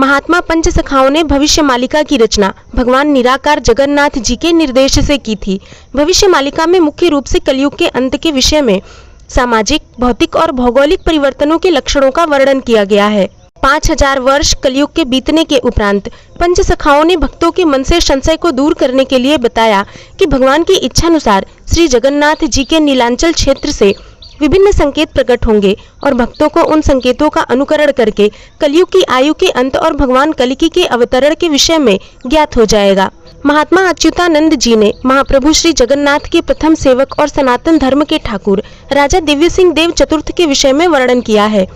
महात्मा पंचसखाओं ने भविष्य मालिका की रचना भगवान निराकार जगन्नाथ जी के निर्देश से की थी। भविष्य मालिका में मुख्य रूप से कलयुग के अंत के विषय में सामाजिक, भौतिक और भौगोलिक परिवर्तनों के लक्षणों का वर्णन किया गया है। 5000 वर्ष कलयुग के बीतने के उपरांत पंचसखाओं ने भक्तों के मन से संशय को दूर करने के लिए बताया कि भगवान की इच्छानुसार श्री जगन्नाथ जी के नीलांचल क्षेत्र से विभिन्न संकेत प्रकट होंगे और भक्तों को उन संकेतों का अनुकरण करके कलयुग की आयु के अंत और भगवान कल्कि के अवतरण के विषय में ज्ञात हो जाएगा। महात्मा अच्युतानंद जी ने महाप्रभु श्री जगन्नाथ के प्रथम सेवक और सनातन धर्म के ठाकुर राजा दिव्य सिंह देव चतुर्थ के विषय में वर्णन किया है।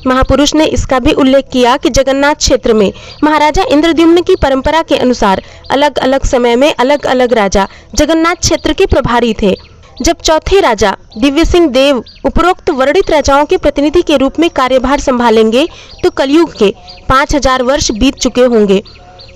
महापुरुष ने इसका भी उल्लेख किया कि जगन्नाथ क्षेत्र में महाराजा इंद्रद्युम्न की परंपरा के अनुसार अलग अलग समय में अलग अलग राजा जगन्नाथ क्षेत्र के प्रभारी थे। जब चौथे राजा दिव्य सिंह देव उपरोक्त वर्णित राजाओं के प्रतिनिधि के रूप में कार्यभार संभालेंगे तो कलयुग के 5000 वर्ष बीत चुके होंगे।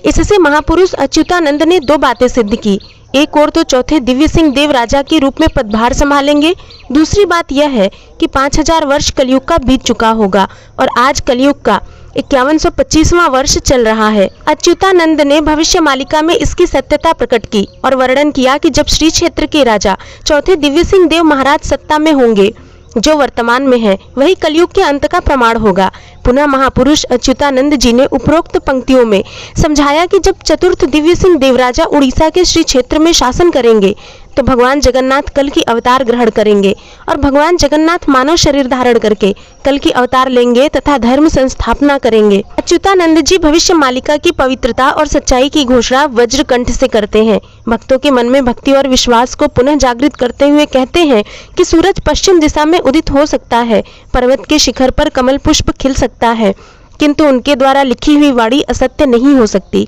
इससे महापुरुष अच्युतानंद ने दो बातें सिद्ध की। एक और तो चौथे दिव्य सिंह देव राजा के रूप में पदभार संभालेंगे, दूसरी बात यह है कि 5000 वर्ष कलयुग का बीत चुका होगा और आज कलयुग का 5125वां वर्ष चल रहा है। अच्युतानंद ने भविष्य मालिका में इसकी सत्यता प्रकट की और वर्णन किया कि जब श्री क्षेत्र के राजा चौथे दिव्य सिंह देव महाराज सत्ता में होंगे, जो वर्तमान में है, वही कलयुग के अंत का प्रमाण होगा। पुनः महापुरुष अच्युतानंद जी ने उपरोक्त पंक्तियों में समझाया कि जब चतुर्थ दिव्य सिंह देवराजा उड़ीसा के श्री क्षेत्र में शासन करेंगे तो भगवान जगन्नाथ कल की अवतार ग्रहण करेंगे और भगवान जगन्नाथ मानव शरीर धारण करके कल की अवतार लेंगे तथा धर्म संस्थापना करेंगे। अच्युतानंद जी भविष्य मालिका की पवित्रता और सच्चाई की घोषणा वज्रकंठ से करते हैं। भक्तों के मन में भक्ति और विश्वास को पुनः जागृत करते हुए कहते हैं कि सूरज पश्चिम दिशा में उदित हो सकता है, पर्वत के शिखर पर कमल पुष्प खिल सकता है, किंतु उनके द्वारा लिखी हुई वाणी असत्य नहीं हो सकती।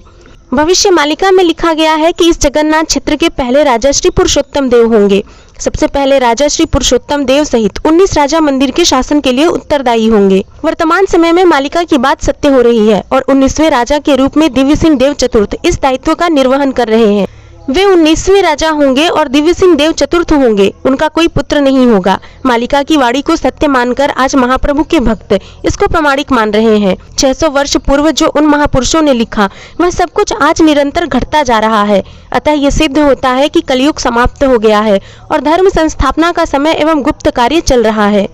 भविष्य मालिका में लिखा गया है कि इस जगन्नाथ क्षेत्र के पहले राजा श्री पुरुषोत्तम देव होंगे। सबसे पहले राजा श्री पुरुषोत्तम देव सहित 19 राजा मंदिर के शासन के लिए उत्तरदायी होंगे। वर्तमान समय में मालिका की बात सत्य हो रही है और 19वें राजा के रूप में दिव्य सिंह देव चतुर्थ इस दायित्व का निर्वहन कर रहे हैं। वे 19वें राजा होंगे और दिव्य सिंह देव चतुर्थ होंगे। उनका कोई पुत्र नहीं होगा। मालिका की वाणी को सत्य मानकर आज महाप्रभु के भक्त इसको प्रमाणिक मान रहे हैं। 600 वर्ष पूर्व जो उन महापुरुषों ने लिखा वह सब कुछ आज निरंतर घटता जा रहा है। अतः ये सिद्ध होता है कि कलयुग समाप्त हो गया है और धर्म संस्थापना का समय एवं गुप्त कार्य चल रहा है।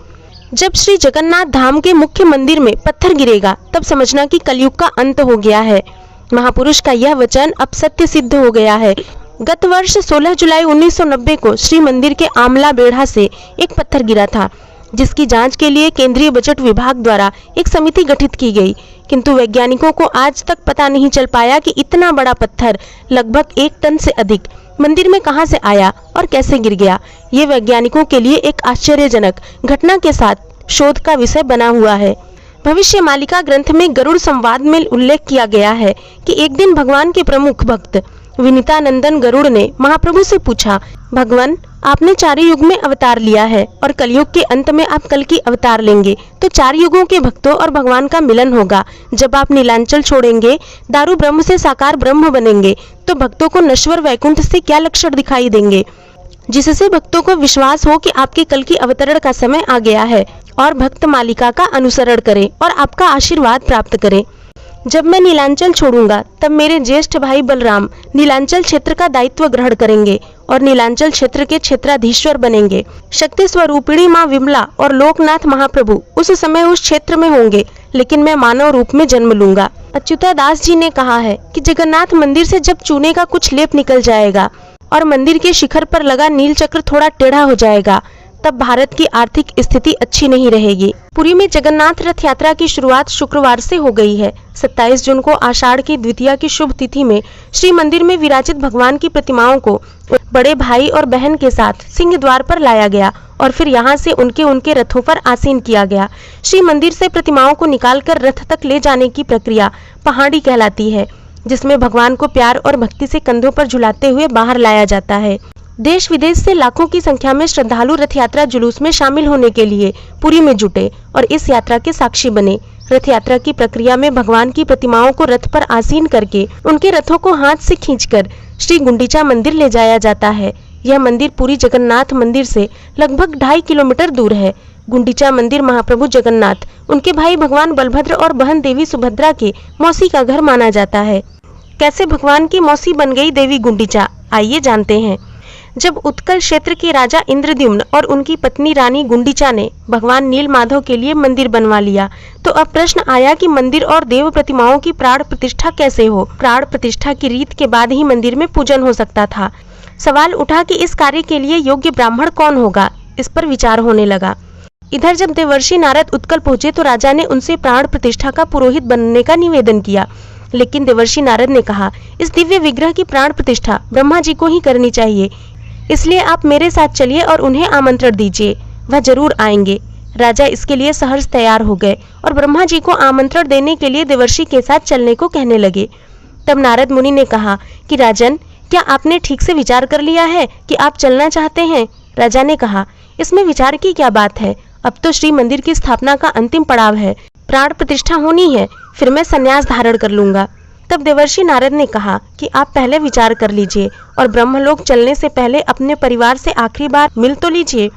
जब श्री जगन्नाथ धाम के मुख्य मंदिर में पत्थर गिरेगा तब समझना कि कलयुग का अंत हो गया है। महापुरुष का यह वचन अब सत्य सिद्ध हो गया है। गत वर्ष 16 जुलाई 1990 को श्री मंदिर के आमला बेढ़ा से एक पत्थर गिरा था, जिसकी जांच के लिए केंद्रीय बजट विभाग द्वारा एक समिति गठित की गई, किंतु वैज्ञानिकों को आज तक पता नहीं चल पाया कि इतना बड़ा पत्थर लगभग 1 टन से अधिक मंदिर में कहां से आया और कैसे गिर गया। ये वैज्ञानिकों के लिए एक आश्चर्यजनक घटना के साथ शोध का विषय बना हुआ है। भविष्य मालिका ग्रंथ में गरुड़ संवाद में उल्लेख किया गया है कि एक दिन भगवान के प्रमुख भक्त विनीतानंदन गरुड़ ने महाप्रभु से पूछा, भगवान आपने 4 युग में अवतार लिया है और कलयुग के अंत में आप कल की अवतार लेंगे, तो 4 युगों के भक्तों और भगवान का मिलन होगा। जब आप नीलांचल छोड़ेंगे, दारू ब्रह्म से साकार ब्रह्म बनेंगे, तो भक्तों को नश्वर वैकुंठ से क्या लक्षण दिखाई देंगे, जिससे भक्तों को विश्वास हो कि आपके कल की अवतरण का समय आ गया है और भक्त मालिका का अनुसरण करें और आपका आशीर्वाद प्राप्त करें। जब मैं नीलांचल छोड़ूंगा तब मेरे ज्येष्ठ भाई बलराम नीलांचल क्षेत्र का दायित्व ग्रहण करेंगे और नीलांचल क्षेत्र के क्षेत्राधीश्वर बनेंगे। शक्ति स्वरूपिणी माँ विमला और लोकनाथ महाप्रभु उस समय उस क्षेत्र में होंगे, लेकिन मैं मानव रूप में जन्म लूंगा। अच्युतादास जी ने कहा है कि जगन्नाथ मंदिर से जब चूने का कुछ लेप निकल जाएगा और मंदिर के शिखर पर लगा नील चक्र थोड़ा टेढ़ा हो जाएगा, तब भारत की आर्थिक स्थिति अच्छी नहीं रहेगी। पुरी में जगन्नाथ रथ यात्रा की शुरुआत शुक्रवार से हो गई है। 27 जून को आषाढ़ की द्वितीया की शुभ तिथि में श्री मंदिर में विराजित भगवान की प्रतिमाओं को बड़े भाई और बहन के साथ सिंह द्वार पर लाया गया और फिर यहाँ से उनके रथों पर आसीन किया गया। श्री मंदिर से प्रतिमाओं को निकालकर रथ तक ले जाने की प्रक्रिया पहाड़ी कहलाती है, जिसमें भगवान को प्यार और भक्ति से कंधों पर झुलाते हुए बाहर लाया जाता है। देश विदेश से लाखों की संख्या में श्रद्धालु रथ यात्रा जुलूस में शामिल होने के लिए पुरी में जुटे और इस यात्रा के साक्षी बने। रथ यात्रा की प्रक्रिया में भगवान की प्रतिमाओं को रथ पर आसीन करके उनके रथों को हाथ से खींचकर श्री गुंडीचा मंदिर ले जाया जाता है। यह मंदिर पुरी जगन्नाथ मंदिर से लगभग 2.5 किलोमीटर दूर है। गुंडीचा मंदिर महाप्रभु जगन्नाथ, उनके भाई भगवान बलभद्र और बहन देवी सुभद्रा के मौसी का घर माना जाता है। कैसे भगवान की मौसी बन गई देवी गुंडीचा, आइए जानते हैं। जब उत्कल क्षेत्र के राजा इंद्रद्युम्न और उनकी पत्नी रानी गुंडीचा ने भगवान नील माधव के लिए मंदिर बनवा लिया, तो अब प्रश्न आया कि मंदिर और देव प्रतिमाओं की प्राण प्रतिष्ठा कैसे हो। प्राण प्रतिष्ठा की रीत के बाद ही मंदिर में पूजन हो सकता था। सवाल उठा कि इस कार्य के लिए योग्य ब्राह्मण कौन होगा। इस पर विचार होने लगा। इधर जब देवर्षि नारद उत्कल पहुंचे तो राजा ने उनसे प्राण प्रतिष्ठा का पुरोहित बनने का निवेदन किया, लेकिन देवर्षि नारद ने कहा, इस दिव्य विग्रह की प्राण प्रतिष्ठा ब्रह्मा जी को ही करनी चाहिए, इसलिए आप मेरे साथ चलिए और उन्हें आमंत्रण दीजिए, वह जरूर आएंगे। राजा इसके लिए सहर्ष तैयार हो गए और ब्रह्मा जी को आमंत्रण देने के लिए देवर्षि के साथ चलने को कहने लगे। तब नारद मुनि ने कहा कि राजन, क्या आपने ठीक से विचार कर लिया है कि आप चलना चाहते हैं? राजा ने कहा, इसमें विचार की क्या बात है, अब तो श्री मंदिर की स्थापना का अंतिम पड़ाव है, प्राण प्रतिष्ठा होनी है, फिर मैं संन्यास धारण कर लूंगा। तब देवर्षि नारद ने कहा कि आप पहले विचार कर लीजिए और ब्रह्मलोक चलने से पहले अपने परिवार से आखिरी बार मिल तो लीजिए।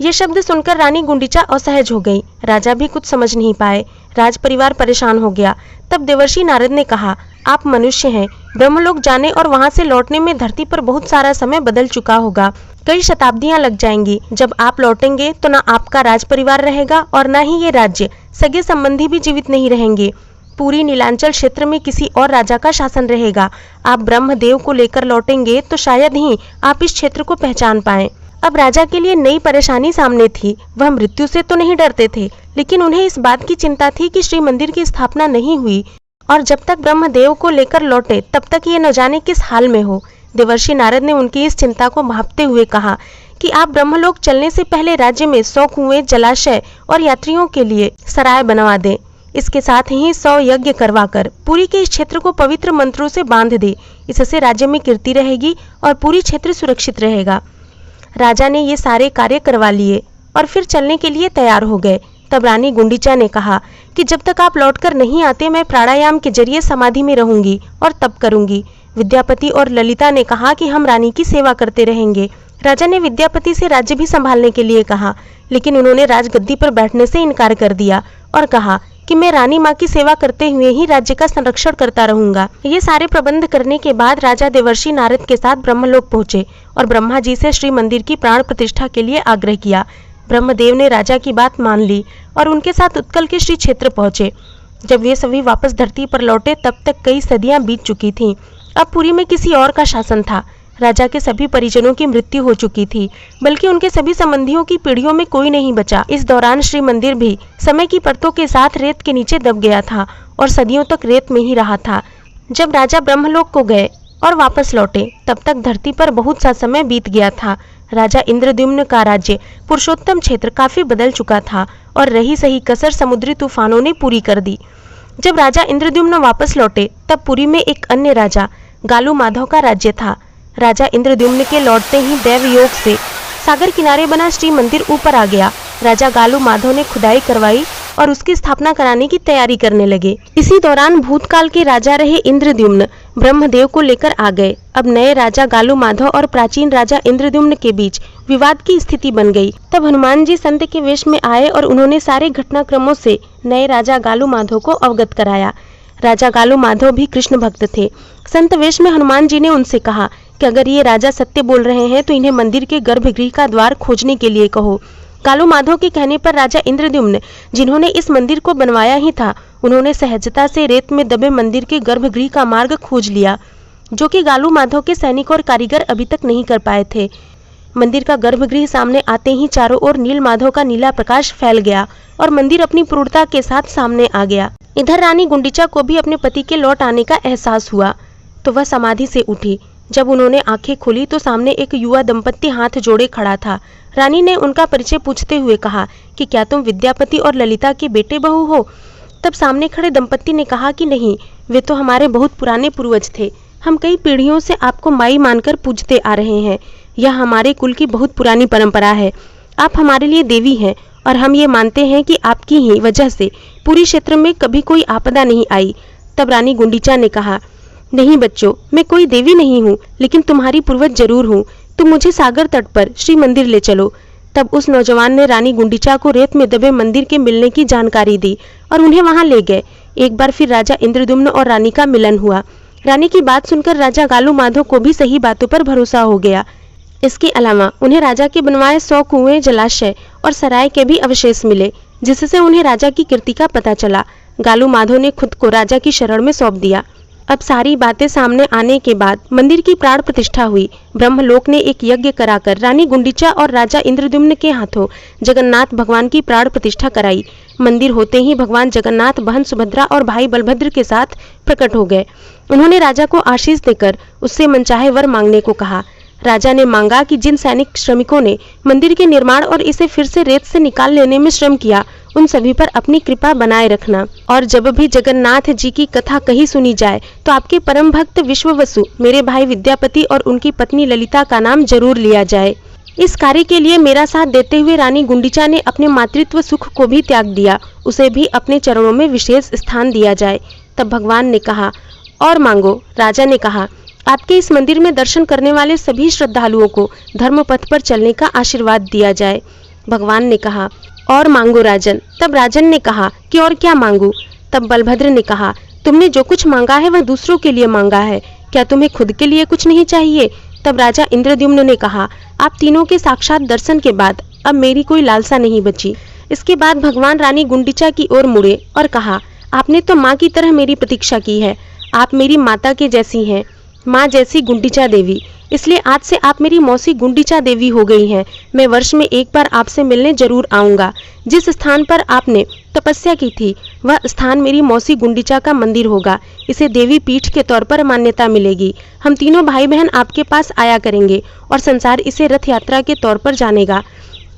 ये शब्द सुनकर रानी गुंडीचा असहज हो गई। राजा भी कुछ समझ नहीं पाए। राज परिवार परेशान हो गया। तब देवर्षि नारद ने कहा, आप मनुष्य हैं, ब्रह्मलोक जाने और वहां से लौटने में धरती पर बहुत सारा समय बदल चुका होगा, कई शताब्दियां लग जाएंगी। जब आप लौटेंगे तो न आपका राज परिवार रहेगा और न ही ये राज्य, सगे संबंधी भी जीवित नहीं रहेंगे। पूरी नीलांचल क्षेत्र में किसी और राजा का शासन रहेगा। आप ब्रह्मदेव को लेकर लौटेंगे तो शायद ही आप इस क्षेत्र को पहचान पाएं। अब राजा के लिए नई परेशानी सामने थी। वह मृत्यु से तो नहीं डरते थे, लेकिन उन्हें इस बात की चिंता थी कि श्री मंदिर की स्थापना नहीं हुई और जब तक ब्रह्मदेव को लेकर लौटे तब तक ये न जाने किस हाल में हो। देवर्षि नारद ने उनकी इस चिंता को भांपते हुए कहा कि आप ब्रह्मलोक चलने से पहले राज्य में 100 कुएं, जलाशय और यात्रियों के लिए सराय बनवा दें। इसके साथ ही 100 यज्ञ करवाकर पूरी के इस क्षेत्र को पवित्र मंत्रों से बांध दे। इससे राज्य में कीर्ति रहेगी और पूरी क्षेत्र सुरक्षित रहेगा। राजा ने ये सारे कार्य करवा लिए और फिर चलने के लिए तैयार हो गए। तब रानी गुंडीचा ने कहा कि जब तक आप लौटकर नहीं आते मैं प्राणायाम के जरिए समाधि में रहूंगी और तप करूंगी। विद्यापति और ललिता ने कहा कि हम रानी की सेवा करते रहेंगे। राजा ने विद्यापति से राज्य भी संभालने के लिए कहा, लेकिन उन्होंने राजगद्दी पर बैठने से इनकार कर दिया और कहा कि मैं रानी माँ की सेवा करते हुए ही राज्य का संरक्षण करता रहूंगा। ये सारे प्रबंध करने के बाद राजा देवर्षि नारद के साथ ब्रह्मलोक पहुंचे और ब्रह्मा जी से श्री मंदिर की प्राण प्रतिष्ठा के लिए आग्रह किया। ब्रह्मदेव ने राजा की बात मान ली और उनके साथ उत्कल के श्री क्षेत्र पहुंचे। जब वे सभी वापस धरती पर लौटे तब तक कई सदियां बीत चुकी थीं। अब पुरी में किसी और का शासन था। राजा के सभी परिजनों की मृत्यु हो चुकी थी, बल्कि उनके सभी संबंधियों की पीढ़ियों में कोई नहीं बचा। इस दौरान श्री मंदिर भी समय की परतों के साथ रेत के नीचे दब गया था और सदियों तक रेत में ही रहा था। जब राजा ब्रह्मलोक को गए और वापस लौटे तब तक धरती पर बहुत सा समय बीत गया था। राजा इंद्रद्युम्न का राज्य पुरुषोत्तम क्षेत्र काफी बदल चुका था और रही सही कसर समुद्री तूफानों ने पूरी कर दी। जब राजा इंद्रद्युम्न वापस लौटे तब पुरी में एक अन्य राजा गालू माधव का राज्य था। राजा इंद्रद्युम्न के लौटते ही दैव योग से सागर किनारे बना श्री मंदिर ऊपर आ गया। राजा गालू माधव ने खुदाई करवाई और उसकी स्थापना कराने की तैयारी करने लगे। इसी दौरान भूतकाल के राजा रहे इंद्रद्युम्न ब्रह्मदेव को लेकर आ गए। अब नए राजा गालू माधव और प्राचीन राजा इंद्रद्युम्न के बीच विवाद की स्थिति बन गई। तब हनुमान जी संत के वेश में आए और उन्होंने सारे घटनाक्रमों से नए राजा गालू माधव को अवगत कराया। राजा गालू माधव भी कृष्ण भक्त थे। संत वेश में हनुमान जी ने उनसे कहा कि अगर ये राजा सत्य बोल रहे हैं तो इन्हें मंदिर के गर्भगृह का द्वार खोजने के लिए कहो। गालू माधव के कहने पर राजा इंद्रद्युम्न, जिन्होंने इस मंदिर को बनवाया ही था, उन्होंने सहजता से रेत में दबे मंदिर के गर्भगृह का मार्ग खोज लिया, जो कि गालू माधव के सैनिक और कारीगर अभी तक नहीं कर पाए थे। मंदिर का गर्भगृह सामने आते ही चारों ओर नील माधव का नीला प्रकाश फैल गया और मंदिर अपनी पूर्णता के साथ सामने आ गया। इधर रानी गुंडीचा को भी अपने पति के लौट आने का एहसास हुआ तो वह समाधि से उठी। जब उन्होंने आंखें खोली तो सामने एक युवा दंपत्ति हाथ जोड़े खड़ा था। रानी ने उनका परिचय पूछते हुए कहा कि क्या तुम विद्यापति और ललिता के बेटे बहू हो? तब सामने खड़े दंपत्ति ने कहा कि नहीं, वे तो हमारे बहुत पुराने पूर्वज थे। हम कई पीढ़ियों से आपको माई मानकर पूजते आ रहे हैं। यह हमारे कुल की बहुत पुरानी परंपरा है। आप हमारे लिए देवी हैं और हम ये मानते हैं कि आपकी ही वजह से पूरी क्षेत्र में कभी कोई आपदा नहीं आई। तब रानी गुंडीचा ने कहा, नहीं बच्चों, मैं कोई देवी नहीं हूँ, लेकिन तुम्हारी पूर्वज जरूर हूँ। तुम मुझे सागर तट पर श्री मंदिर ले चलो। तब उस नौजवान ने रानी गुंडीचा को रेत में दबे मंदिर के मिलने की जानकारी दी और उन्हें वहां ले गए। एक बार फिर राजा इंद्रद्युम्न और रानी का मिलन हुआ। रानी की बात सुनकर राजा गालू माधो को भी सही बातों पर भरोसा हो गया। इसके अलावा उन्हें राजा के बनवाए 100 कुएं, जलाशय और सराय के भी अवशेष मिले, जिससे उन्हें राजा की कीर्ति का पता चला। गालू माधो ने खुद को राजा की शरण में सौंप दिया। अब सारी बातें सामने आने के बाद मंदिर की प्राण प्रतिष्ठा हुई। ब्रह्मलोक ने एक यज्ञ कराकर रानी गुंडीचा और राजा इंद्रद्युम्न के हाथों जगन्नाथ भगवान की प्राण प्रतिष्ठा कराई। मंदिर होते ही भगवान जगन्नाथ बहन सुभद्रा और भाई बलभद्र के साथ प्रकट हो गए। उन्होंने राजा को आशीष देकर उससे मनचाहे वर मांगने को कहा। राजा ने मांगा कि जिन सैनिक श्रमिकों ने मंदिर के निर्माण और इसे फिर से रेत से निकाल लेने में श्रम किया, उन सभी पर अपनी कृपा बनाए रखना। और जब भी जगन्नाथ जी की कथा कहीं सुनी जाए तो आपके परम भक्त विश्ववसु, मेरे भाई विद्यापति और उनकी पत्नी ललिता का नाम जरूर लिया जाए। इस कार्य के लिए मेरा साथ देते हुए रानी गुंडीचा ने अपने मातृत्व सुख को भी त्याग दिया, उसे भी अपने चरणों में विशेष स्थान दिया जाए। तब भगवान ने कहा, और मांगो। राजा ने कहा, आपके इस मंदिर में दर्शन करने वाले सभी श्रद्धालुओं को धर्म पथ पर चलने का आशीर्वाद दिया जाए। भगवान ने कहा, और मांगो राजन। तब राजन ने कहा कि और क्या मांगू। तब बलभद्र ने कहा, तुमने जो कुछ मांगा है वह दूसरों के लिए मांगा है, क्या तुम्हें खुद के लिए कुछ नहीं चाहिए। तब राजा इंद्रद्युम्न ने कहा, आप तीनों के साक्षात दर्शन के बाद अब मेरी कोई लालसा नहीं बची। इसके बाद भगवान रानी गुंडीचा की ओर मुड़े और कहा, आपने तो माँ की तरह मेरी प्रतीक्षा की है। आप मेरी माता के जैसी हैं, माँ जैसी गुंडीचा देवी, इसलिए आज से आप मेरी मौसी गुंडीचा देवी हो गई हैं। मैं वर्ष में एक बार आपसे मिलने जरूर आऊँगा। जिस स्थान पर आपने तपस्या की थी वह स्थान मेरी मौसी गुंडीचा का मंदिर होगा। इसे देवी पीठ के तौर पर मान्यता मिलेगी। हम तीनों भाई बहन आपके पास आया करेंगे और संसार इसे रथ यात्रा के तौर पर जानेगा।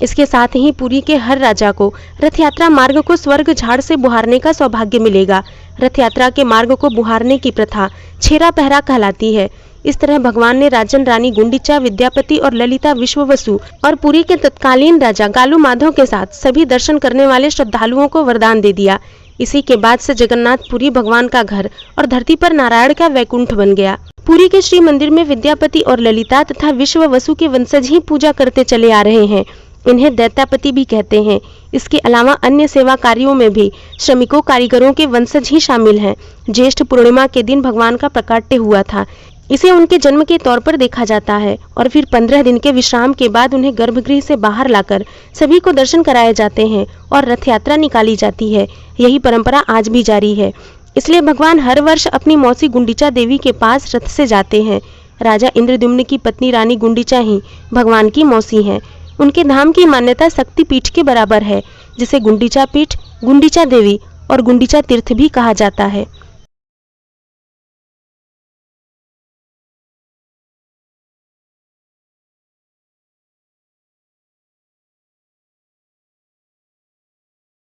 इसके साथ ही पुरी के हर राजा को रथ यात्रा मार्ग को स्वर्ग झाड़ से बुहारने का सौभाग्य मिलेगा। रथ यात्रा के मार्ग को बुहारने की प्रथा छेरा पहरा कहलाती है। इस तरह भगवान ने राजन रानी गुंडीचा, विद्यापति और ललिता विश्ववसु और पुरी के तत्कालीन राजा गालू माधव के साथ सभी दर्शन करने वाले श्रद्धालुओं को वरदान दे दिया। इसी के बाद से जगन्नाथपुरी भगवान का घर और धरती पर नारायण का वैकुंठ बन गया। पुरी के श्री मंदिर में विद्यापति और ललिता तथा विश्ववसु के वंशज ही पूजा करते चले आ रहे हैं। इन्हें दैत्यापति भी कहते हैं। इसके अलावा अन्य सेवा कार्यों में भी श्रमिकों, कारीगरों के वंशज ही शामिल हैं। ज्येष्ठ पूर्णिमा के दिन भगवान का प्राकट्य हुआ था। इसे उनके जन्म के तौर पर देखा जाता है और फिर 15 दिन के विश्राम के बाद उन्हें गर्भगृह से बाहर लाकर सभी को दर्शन कराए जाते हैं और रथ यात्रा निकाली जाती है। यही परंपरा आज भी जारी है। इसलिए भगवान हर वर्ष अपनी मौसी गुंडीचा देवी के पास रथ से जाते हैं। राजा इंद्रद्युम्न की पत्नी रानी गुंडीचा ही भगवान की मौसी हैं। उनके धाम की मान्यता शक्ति पीठ के बराबर है, जिसे गुंडीचा पीठ, गुंडीचा देवी और गुंडीचा तीर्थ भी कहा जाता है।